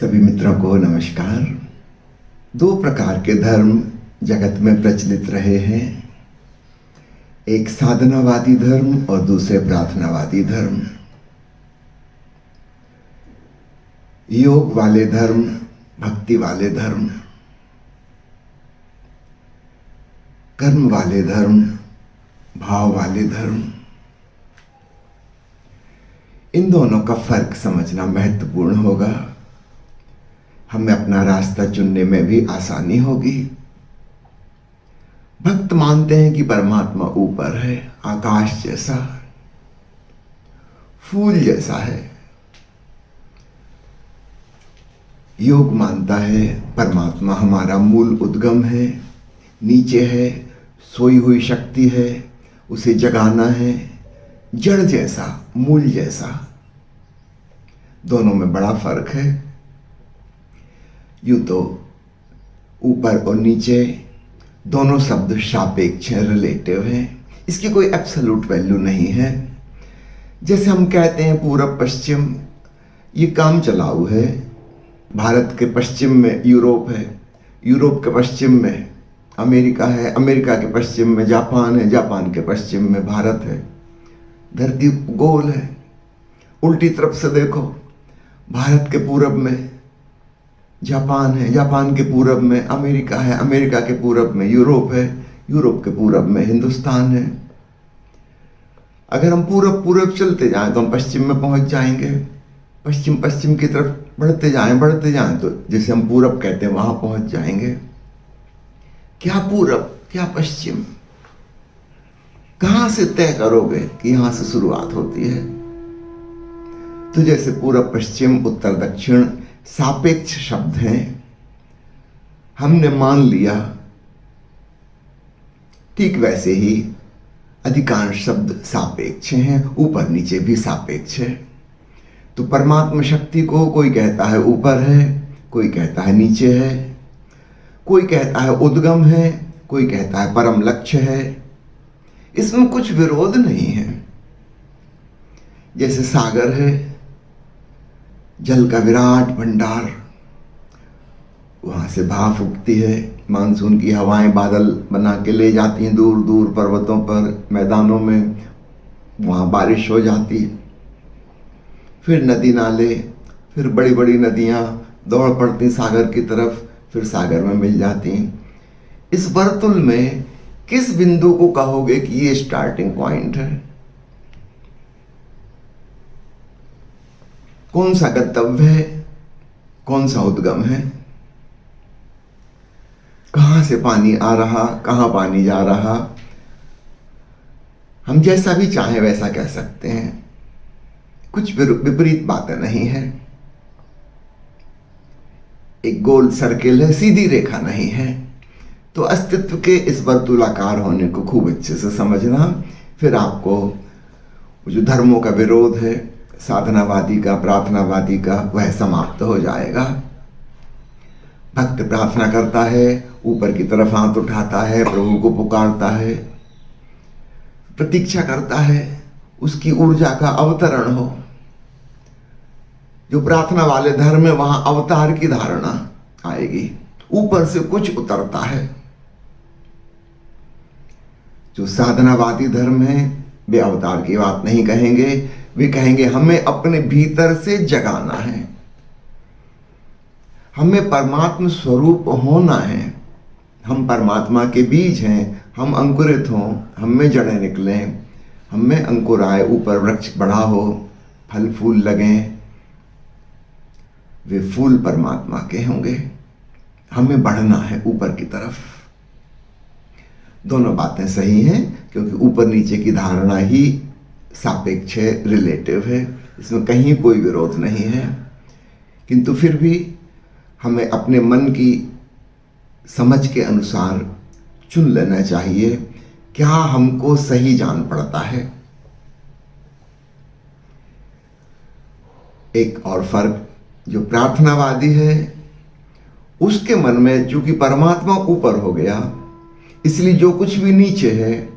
सभी मित्रों को नमस्कार। दो प्रकार के धर्म जगत में प्रचलित रहे हैं, एक साधनावादी धर्म और दूसरे प्रार्थनावादी धर्म। योग वाले धर्म, भक्ति वाले धर्म, कर्म वाले धर्म, भाव वाले धर्म, इन दोनों का फर्क समझना महत्वपूर्ण होगा। हमें अपना रास्ता चुनने में भी आसानी होगी। भक्त मानते हैं कि परमात्मा ऊपर है, आकाश जैसा, फूल जैसा है। योग मानता है परमात्मा हमारा मूल उद्गम है, नीचे है, सोई हुई शक्ति है, उसे जगाना है, जड़ जैसा, मूल जैसा। दोनों में बड़ा फर्क है। यूं तो ऊपर और नीचे दोनों शब्द सापेक्ष हैं, रिलेटिव हैं। इसकी कोई एब्सोल्यूट वैल्यू नहीं है। जैसे हम कहते हैं पूरब पश्चिम, ये काम चलाऊ है। भारत के पश्चिम में यूरोप है, यूरोप के पश्चिम में अमेरिका है, अमेरिका के पश्चिम में जापान है, जापान के पश्चिम में भारत है। धरती गोल है। उल्टी तरफ से देखो, भारत के पूरब में जापान है, जापान के पूरब में अमेरिका है, अमेरिका के पूरब में यूरोप है, यूरोप के पूरब में हिंदुस्तान है। अगर हम पूरब पूरब चलते जाएं तो हम पश्चिम में पहुंच जाएंगे। पश्चिम पश्चिम की तरफ बढ़ते जाएं तो जिसे हम पूरब कहते हैं वहां पहुंच जाएंगे। क्या पूरब, क्या पश्चिम? कहां से तय करोगे कि यहां से शुरुआत होती है? तो जैसे पूरब पश्चिम, उत्तर दक्षिण सापेक्ष शब्द हैं, हमने मान लिया, ठीक वैसे ही अधिकांश शब्द सापेक्ष हैं, ऊपर नीचे भी सापेक्ष है। तो परमात्मा शक्ति को कोई कहता है ऊपर है, कोई कहता है नीचे है, कोई कहता है उद्गम है, कोई कहता है परम लक्ष्य है। इसमें कुछ विरोध नहीं है। जैसे सागर है, जल का विराट भंडार, वहां से भाप उगती है, मानसून की हवाएं बादल बना के ले जाती हैं दूर दूर पर्वतों पर, मैदानों में, वहां बारिश हो जाती। फिर नदी नाले, फिर बड़ी बड़ी नदियां दौड़ पड़ती सागर की तरफ, फिर सागर में मिल जाती। इस वर्तुल में किस बिंदु को कहोगे कि ये स्टार्टिंग पॉइंट है? कौन सा गंतव्य है, कौन सा उद्गम है? कहां से पानी आ रहा, कहां पानी जा रहा? हम जैसा भी चाहें वैसा कह सकते हैं। कुछ विपरीत बातें नहीं है। एक गोल सर्किल है, सीधी रेखा नहीं है। तो अस्तित्व के इस वर्तुलाकार होने को खूब अच्छे से समझना। फिर आपको जो धर्मों का विरोध है, साधनावादी का, प्रार्थनावादी का, वह समाप्त हो जाएगा। भक्त प्रार्थना करता है, ऊपर की तरफ हाथ उठाता है, प्रभु को पुकारता है, प्रतीक्षा करता है उसकी ऊर्जा का अवतरण हो। जो प्रार्थना वाले धर्म में, वहां अवतार की धारणा आएगी, ऊपर से कुछ उतरता है। जो साधनावादी धर्म है वे अवतार की बात नहीं कहेंगे, वे कहेंगे हमें अपने भीतर से जगाना है, हमें परमात्मा स्वरूप होना है। हम परमात्मा के बीज हैं, हम अंकुरित हों, हम में जड़ें निकलें, हम में अंकुर आए, ऊपर वृक्ष बड़ा हो, फल फूल लगें, वे फूल परमात्मा के होंगे। हमें बढ़ना है ऊपर की तरफ। दोनों बातें सही हैं, क्योंकि ऊपर नीचे की धारणा ही सापेक्ष है, रिलेटिव है। इसमें कहीं कोई विरोध नहीं है। किंतु फिर भी हमें अपने मन की समझ के अनुसार चुन लेना चाहिए, क्या हमको सही जान पड़ता है। एक और फर्क, जो प्रार्थनावादी है उसके मन में चूंकि परमात्मा ऊपर हो गया, इसलिए जो कुछ भी नीचे है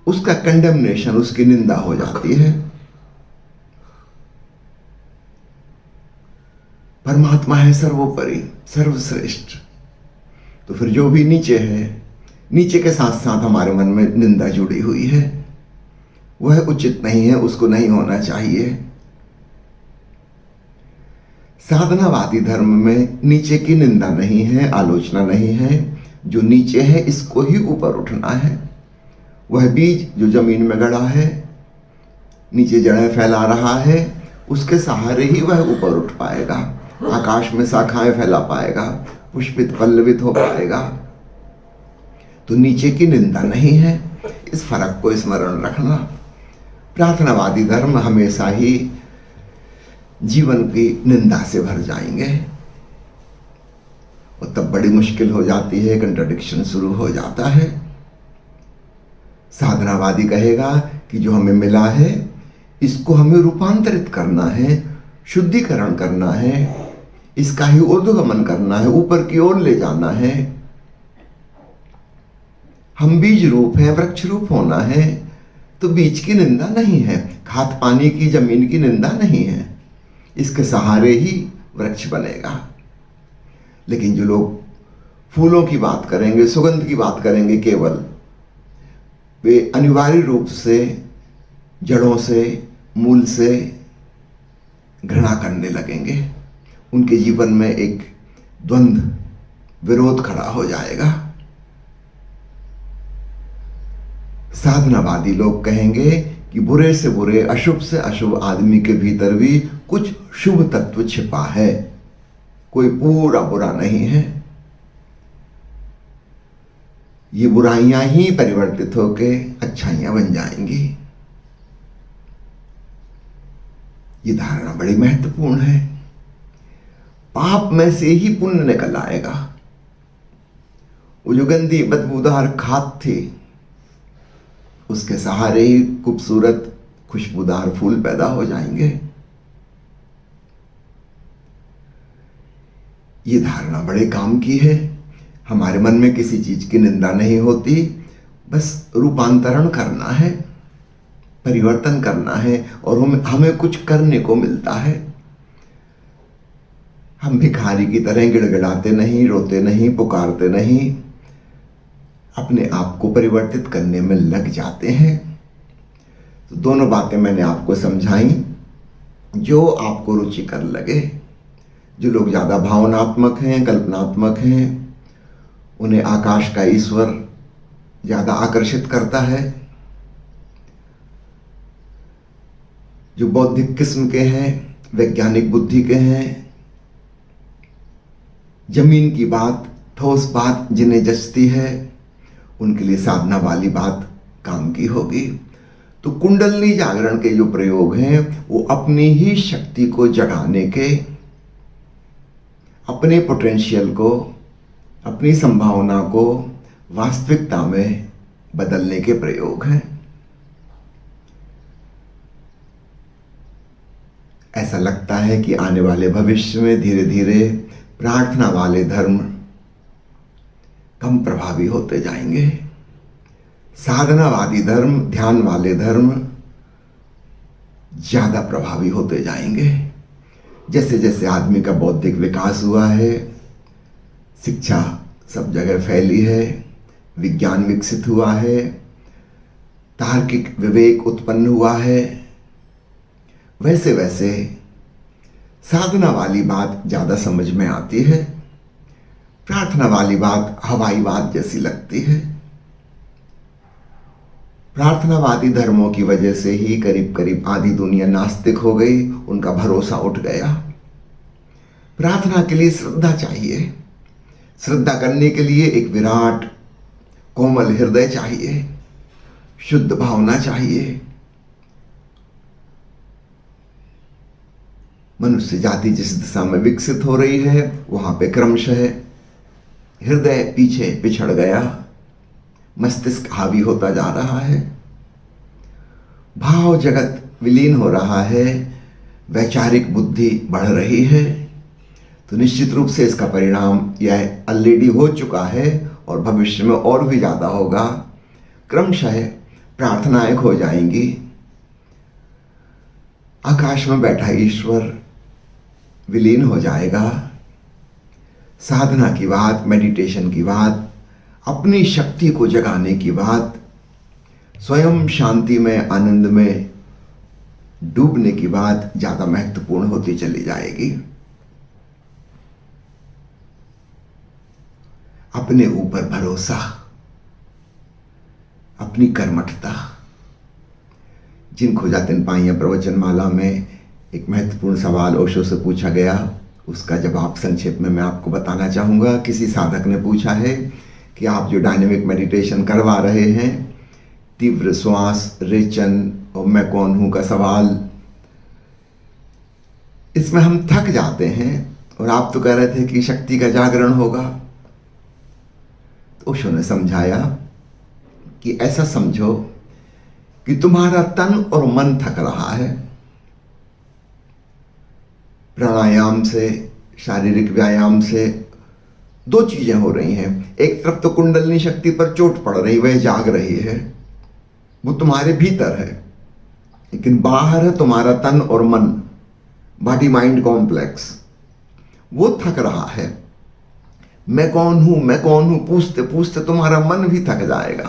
उसका कंडेमनेशन, उसकी निंदा हो जाती है। परमात्मा है सर्वोपरि, सर्वश्रेष्ठ। तो फिर जो भी नीचे है, नीचे के साथ साथ हमारे मन में निंदा जुड़ी हुई है, वह उचित नहीं है, उसको नहीं होना चाहिए। साधनावादी धर्म में नीचे की निंदा नहीं है, आलोचना नहीं है। जो नीचे है इसको ही ऊपर उठना है। वह बीज जो जमीन में गड़ा है, नीचे जड़ें फैला रहा है, उसके सहारे ही वह ऊपर उठ पाएगा, आकाश में शाखाएं फैला पाएगा, पुष्पित पल्लवित हो पाएगा। तो नीचे की निंदा नहीं है, इस फर्क को स्मरण रखना। प्रार्थनावादी धर्म हमेशा ही जीवन की निंदा से भर जाएंगे और तब बड़ी मुश्किल हो जाती है, कंट्राडिक्शन शुरू हो जाता है। साधनावादी कहेगा कि जो हमें मिला है इसको हमें रूपांतरित करना है, शुद्धिकरण करना है, इसका ही ऊर्ध्वगमन करना है, ऊपर की ओर ले जाना है। हम बीज रूप हैं, वृक्ष रूप होना है। तो बीज की निंदा नहीं है, खाद पानी की, जमीन की निंदा नहीं है, इसके सहारे ही वृक्ष बनेगा। लेकिन जो लोग फूलों की बात करेंगे, सुगंध की बात करेंगे केवल, वे अनिवार्य रूप से जड़ों से, मूल से घृणा करने लगेंगे। उनके जीवन में एक द्वंद्व, विरोध खड़ा हो जाएगा। साधनावादी लोग कहेंगे कि बुरे से बुरे, अशुभ से अशुभ आदमी के भीतर भी कुछ शुभ तत्व छिपा है, कोई पूरा बुरा नहीं है। ये बुराइयां ही परिवर्तित होकर अच्छाइयां बन जाएंगी। ये धारणा बड़ी महत्वपूर्ण है। पाप में से ही पुण्य निकल आएगा। वो जो गंदी बदबूदार खाद थी, उसके सहारे ही खूबसूरत खुशबूदार फूल पैदा हो जाएंगे। ये धारणा बड़े काम की है। हमारे मन में किसी चीज की निंदा नहीं होती, बस रूपांतरण करना है, परिवर्तन करना है और हमें कुछ करने को मिलता है। हम भिखारी की तरह गिड़गिड़ाते नहीं, रोते नहीं, पुकारते नहीं, अपने आप को परिवर्तित करने में लग जाते हैं। तो दोनों बातें मैंने आपको समझाई, जो आपको रुचिकर लगे। जो लोग ज़्यादा भावनात्मक हैं, कल्पनात्मक हैं, उन्हें आकाश का ईश्वर ज़्यादा आकर्षित करता है। जो बौद्धिक किस्म के हैं, वैज्ञानिक बुद्धि के हैं, जमीन की बात, ठोस बात जिन्हें जचती है, उनके लिए साधना वाली बात काम की होगी। तो कुंडलनी जागरण के जो प्रयोग हैं वो अपनी ही शक्ति को जगाने के, अपने पोटेंशियल को, अपनी संभावना को वास्तविकता में बदलने के प्रयोग हैं। ऐसा लगता है कि आने वाले भविष्य में धीरे धीरे प्रार्थना वाले धर्म कम प्रभावी होते जाएंगे। साधनावादी धर्म, ध्यान वाले धर्म ज्यादा प्रभावी होते जाएंगे। जैसे जैसे आदमी का बौद्धिक विकास हुआ है, शिक्षा सब जगह फैली है, विज्ञान विकसित हुआ है, तार्किक विवेक उत्पन्न हुआ है, वैसे वैसे साधना वाली बात ज्यादा समझ में आती है, प्रार्थना वाली बात हवाई बात जैसी लगती है। प्रार्थनावादी धर्मों की वजह से ही करीब करीब आधी दुनिया नास्तिक हो गई, उनका भरोसा उठ गया। प्रार्थना के लिए श्रद्धा चाहिए। श्रद्धा करने के लिए एक विराट कोमल हृदय चाहिए, शुद्ध भावना चाहिए। मनुष्य जाति जिस दिशा में विकसित हो रही है, वहां पे क्रमशः हृदय पीछे पिछड़ गया, मस्तिष्क हावी होता जा रहा है, भाव जगत विलीन हो रहा है, वैचारिक बुद्धि बढ़ रही है। तो निश्चित रूप से इसका परिणाम यह ऑलरेडी हो चुका है और भविष्य में और भी ज़्यादा होगा। क्रमशः प्रार्थनाएं खो जाएंगी। आकाश में बैठा ईश्वर विलीन हो जाएगा। साधना की बात, मेडिटेशन की बात, अपनी शक्ति को जगाने की बात, स्वयं शांति में, आनंद में डूबने की बात ज्यादा महत्वपूर्ण होती चली जाएगी। अपने ऊपर भरोसा, अपनी कर्मठता। जिन खोजा तिन पाइयां प्रवचनमाला में एक महत्वपूर्ण सवाल ओशो से पूछा गया, उसका जवाब संक्षेप में मैं आपको बताना चाहूँगा। किसी साधक ने पूछा है कि आप जो डायनेमिक मेडिटेशन करवा रहे हैं, तीव्र श्वास, रेचन और मैं कौन हूँ का सवाल, इसमें हम थक जाते हैं और आप तो कह रहे थे कि शक्ति का जागरण होगा। तो ओशो ने समझाया कि ऐसा समझो कि तुम्हारा तन और मन थक रहा है। प्राणायाम से, शारीरिक व्यायाम से दो चीजें हो रही हैं। एक तरफ तो कुंडलिनी शक्ति पर चोट पड़ रही, वह जाग रही है, वो तुम्हारे भीतर है, लेकिन बाहर है तुम्हारा तन और मन, बॉडी माइंड कॉम्प्लेक्स, वो थक रहा है। मैं कौन हूं, मैं कौन हूं पूछते पूछते तुम्हारा मन भी थक जाएगा।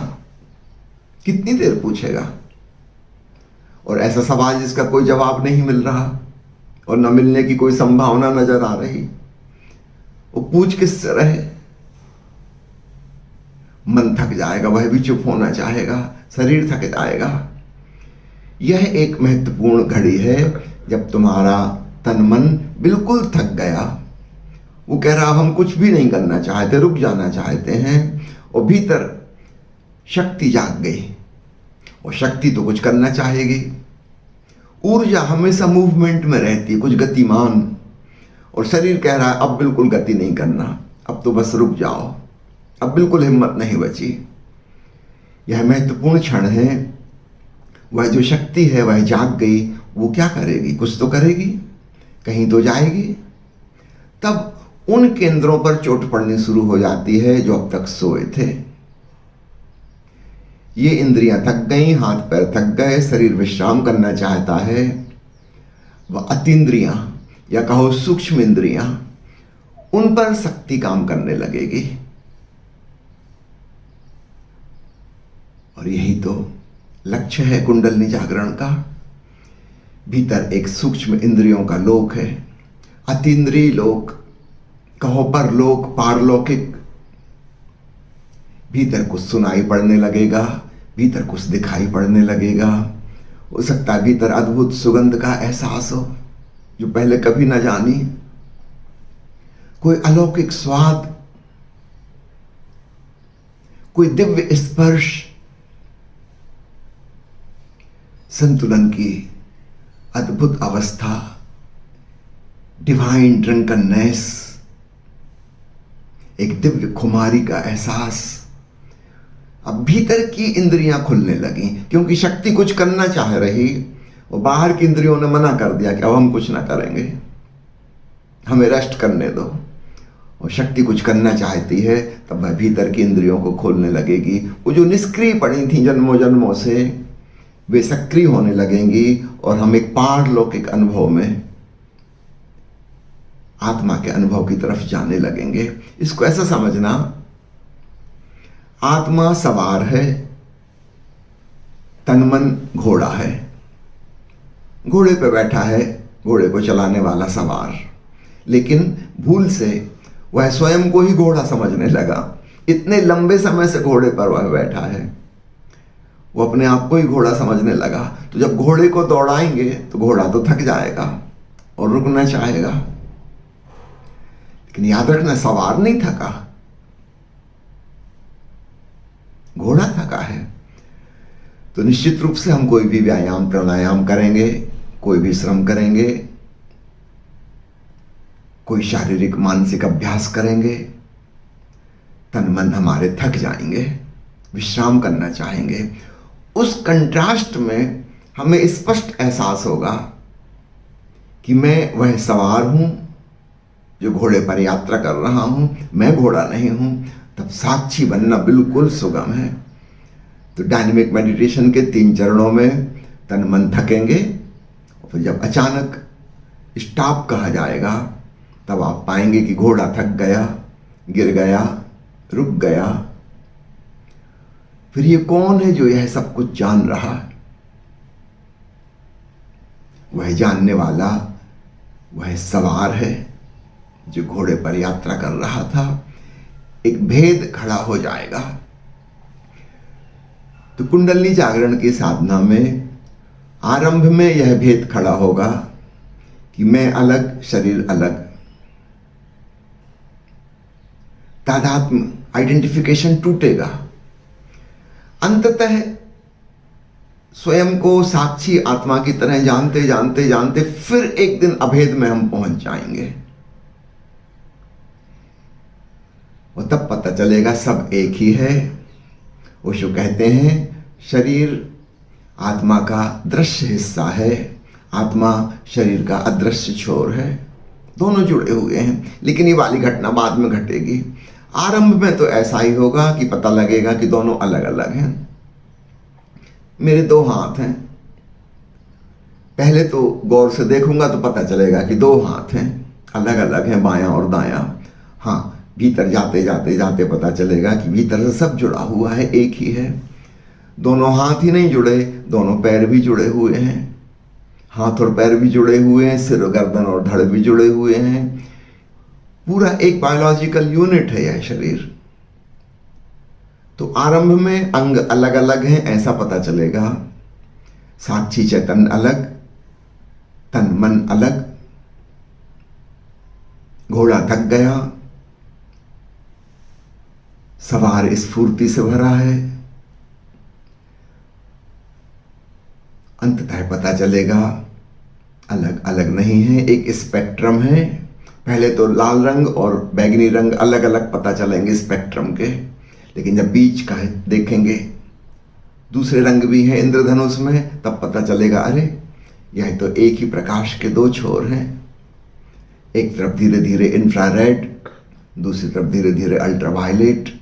कितनी देर पूछेगा? और ऐसा सवाल जिसका कोई जवाब नहीं मिल रहा और न मिलने की कोई संभावना नजर आ रही, वो पूछ किससे रहे? मन थक जाएगा, वह भी चुप होना चाहेगा, शरीर थक जाएगा। यह एक महत्वपूर्ण घड़ी है जब तुम्हारा तन मन बिल्कुल थक गया, वो कह रहा हम कुछ भी नहीं करना चाहते, रुक जाना चाहते हैं, और भीतर शक्ति जाग गई। और शक्ति तो कुछ करना चाहेगी। ऊर्जा हमेशा मूवमेंट में रहती है, कुछ गतिमान, और शरीर कह रहा है अब बिल्कुल गति नहीं करना, अब तो बस रुक जाओ, अब बिल्कुल हिम्मत नहीं बची। यह महत्वपूर्ण क्षण है। वह जो शक्ति है वह जाग गई, वो क्या करेगी? कुछ तो करेगी, कहीं तो जाएगी। तब उन केंद्रों पर चोट पड़नी शुरू हो जाती है जो अब तक सोए थे। ये इंद्रियां थक गई, हाथ पैर थक गए, शरीर विश्राम करना चाहता है। वह अतीन्द्रियां या कहो सूक्ष्म इंद्रियां, उन पर शक्ति काम करने लगेगी। और यही तो लक्ष्य है कुंडलिनी जागरण का। भीतर एक सूक्ष्म इंद्रियों का लोक है, अतीन्द्रिय लोक, कहो परलोक, पारलौकिक। भीतर कुछ सुनाई पड़ने लगेगा, भीतर कुछ दिखाई पड़ने लगेगा। हो सकता है भीतर अद्भुत सुगंध का एहसास हो जो पहले कभी ना जानी, कोई अलौकिक स्वाद, कोई दिव्य स्पर्श, संतुलन की अद्भुत अवस्था, डिवाइन ड्रंकननेस, एक दिव्य खुमारी का एहसास। अब भीतर की इंद्रियां खुलने लगी, क्योंकि शक्ति कुछ करना चाह रही और बाहर की इंद्रियों ने मना कर दिया कि अब हम कुछ ना करेंगे, हमें रेस्ट करने दो। और शक्ति कुछ करना चाहती है, तब वह भीतर की इंद्रियों को खोलने लगेगी। वो जो निष्क्रिय पड़ी थी जन्मों जन्मों से, वे सक्रिय होने लगेंगी और हम एक पारलौकिक अनुभव में, आत्मा के अनुभव की तरफ जाने लगेंगे। इसको ऐसा समझना, आत्मा सवार है, तन मन घोड़ा है। घोड़े पे बैठा है घोड़े को चलाने वाला सवार, लेकिन भूल से वह स्वयं को ही घोड़ा समझने लगा। इतने लंबे समय से घोड़े पर वह बैठा है, वो अपने आप को ही घोड़ा समझने लगा। तो जब घोड़े को दौड़ाएंगे तो घोड़ा तो थक जाएगा और रुकना चाहेगा, लेकिन याद रखना सवार नहीं थका, घोड़ा थका है। तो निश्चित रूप से हम कोई भी व्यायाम, प्राणायाम करेंगे, कोई भी श्रम करेंगे, कोई शारीरिक मानसिक अभ्यास करेंगे, तन मन हमारे थक जाएंगे, विश्राम करना चाहेंगे। उस कंट्रास्ट में हमें स्पष्ट एहसास होगा कि मैं वह सवार हूं जो घोड़े पर यात्रा कर रहा हूं, मैं घोड़ा नहीं हूं। तब साक्षी बनना बिल्कुल सुगम है। तो डायनेमिक मेडिटेशन के 3 चरणों में तन मन थकेंगे, और फिर जब अचानक स्टॉप कहा जाएगा, तब आप पाएंगे कि घोड़ा थक गया, गिर गया, रुक गया। फिर ये कौन है जो यह सब कुछ जान रहा है? वह जानने वाला वह सवार है जो घोड़े पर यात्रा कर रहा था। एक भेद खड़ा हो जाएगा। तो कुंडली जागरण की साधना में आरंभ में यह भेद खड़ा होगा कि मैं अलग, शरीर अलग। तादात्म्य, आइडेंटिफिकेशन टूटेगा। अंततः स्वयं को साक्षी आत्मा की तरह जानते जानते जानते फिर एक दिन अभेद में हम पहुंच जाएंगे। और तब पता चलेगा सब एक ही है। ओशो कहते हैं शरीर आत्मा का दृश्य हिस्सा है, आत्मा शरीर का अदृश्य छोर है। दोनों जुड़े हुए हैं, लेकिन ये वाली घटना बाद में घटेगी। आरंभ में तो ऐसा ही होगा कि पता लगेगा कि दोनों अलग अलग हैं। मेरे दो हाथ हैं, पहले तो गौर से देखूंगा तो पता चलेगा कि दो हाथ हैं, अलग अलग हैं, बायां और दायां। हाँ, भीतर जाते जाते जाते पता चलेगा कि भीतर से सब जुड़ा हुआ है, एक ही है। दोनों हाथ ही नहीं जुड़े, दोनों पैर भी जुड़े हुए हैं। हाथ और पैर भी जुड़े हुए हैं, सिर, गर्दन और धड़ भी जुड़े हुए हैं। पूरा एक बायोलॉजिकल यूनिट है यह शरीर। तो आरंभ में अंग अलग अलग हैं ऐसा पता चलेगा। साक्षी चैतन्य अलग, तन मन अलग। घोड़ा थक गया, सवार स्फूर्ति से भरा है। अंततः पता चलेगा अलग अलग नहीं है, एक स्पेक्ट्रम है। पहले तो लाल रंग और बैगनी रंग अलग अलग पता चलेंगे स्पेक्ट्रम के, लेकिन जब बीच का देखेंगे दूसरे रंग भी हैं इंद्रधनुष में, तब पता चलेगा अरे यह तो एक ही प्रकाश के दो छोर हैं। एक तरफ धीरे धीरे इंफ्रारेड, दूसरी तरफ धीरे धीरे अल्ट्रावायलेट।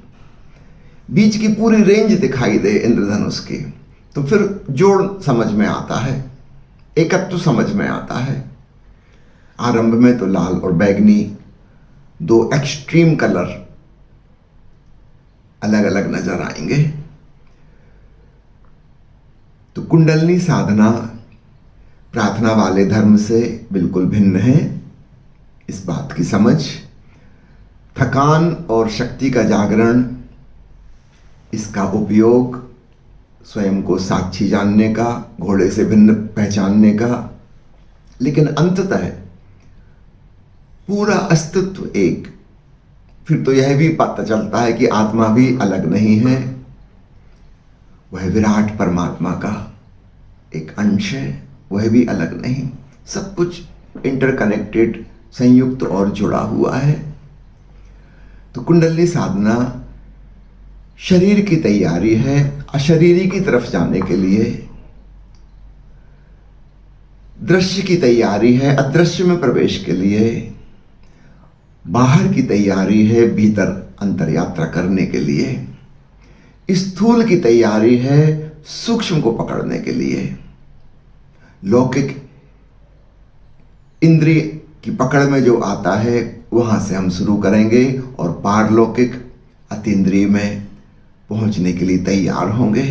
बीच की पूरी रेंज दिखाई दे इंद्रधनुष की, तो फिर जोड़ समझ में आता है, एकत्व समझ में आता है। आरंभ में तो लाल और बैगनी दो एक्सट्रीम कलर अलग अलग नजर आएंगे। तो कुंडलनी साधना प्रार्थना वाले धर्म से बिल्कुल भिन्न है, इस बात की समझ। थकान और शक्ति का जागरण, इसका उपयोग स्वयं को साक्षी जानने का, घोड़े से भिन्न पहचानने का। लेकिन अंततः पूरा अस्तित्व एक। फिर तो यह भी पता चलता है कि आत्मा भी अलग नहीं है, वह विराट परमात्मा का एक अंश है, वह भी अलग नहीं। सब कुछ इंटरकनेक्टेड, संयुक्त और जुड़ा हुआ है। तो कुंडली साधना शरीर की तैयारी है अशरीरी की तरफ जाने के लिए, दृश्य की तैयारी है अदृश्य में प्रवेश के लिए, बाहर की तैयारी है भीतर अंतर यात्रा करने के लिए, स्थूल की तैयारी है सूक्ष्म को पकड़ने के लिए। लौकिक इंद्रिय की पकड़ में जो आता है वहां से हम शुरू करेंगे और पारलौकिक अतीन्द्रिय में पहुंचने के लिए तैयार होंगे।